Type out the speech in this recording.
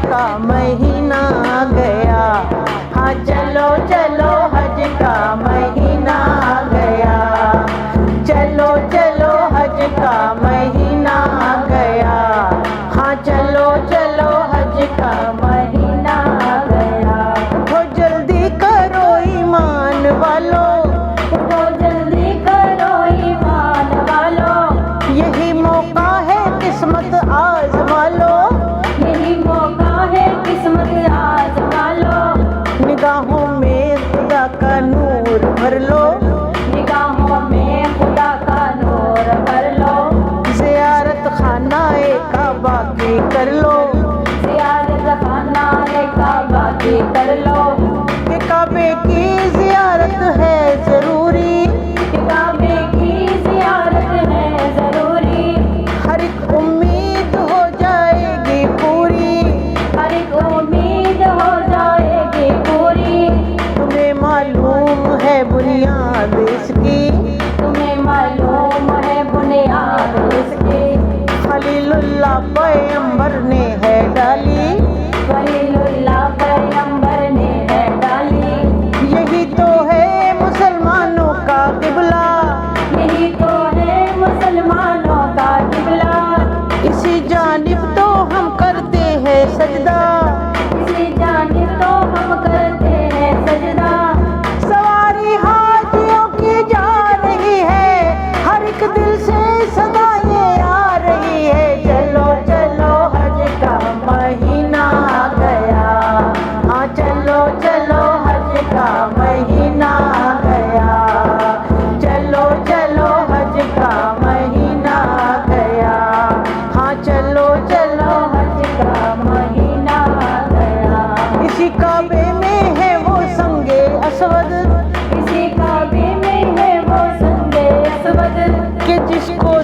کا مہینہ گیا، ہاں چلو چلو حج کا مہینہ گیا، چلو چلو حج کا مہینہ گیا، ہاں چلو چلو حج کا مہینہ گیا۔ ہو جلدی کرو ایمان والو، تو جلدی کرو ایمان والو، یہی موقع ہے قسمت آزما لو، یہی موقع ہے قسمت آزما لو، نگاہوں میں خدا کا نور بھر لو، نگاہوں میں خدا کا نور بھر لو، زیارت خانہ کعبہ کی کر لو، زیارت خانہ کعبہ کی کر لو، کہ کعبے کی زیارت ہے ضروری، کعبے کی زیارت ہے ضروری، ہر ایک امید ہو جائے گی پوری، ہر ایک امید ہو جائے گی پوری، تمہیں معلوم ہے بنیاد اس کی، تمہیں معلوم ہے بنیاد اس کی، خلیل اللہ پیغمبر نے ہے ڈالی، خلیل اللہ پیغمبر نے ہے ڈالی، یہی تو ہے مسلمانوں کا قبلہ، یہی تو ہے مسلمانوں کا قبلہ، اسی جانب تو ہم کرتے ہیں سجدہ، اسی جانب تو ہم کرتے ہیں سجدہ، سواری حاجیوں کی جا رہی ہے، ہر ایک دل سے صدائیں آ رہی ہے، چلو چلو حج کا مہینہ گیا، ہاں چلو چلو حج کا مہینہ گیا، چلو چلو حج کا مہینہ گیا، ہاں چلو چلو حج کا مہینہ گیا، اسی کعبے میں ہے وہ سنگ اسود، اسی کعبے میں ہے وہ سنگ اسود، کہ جس کو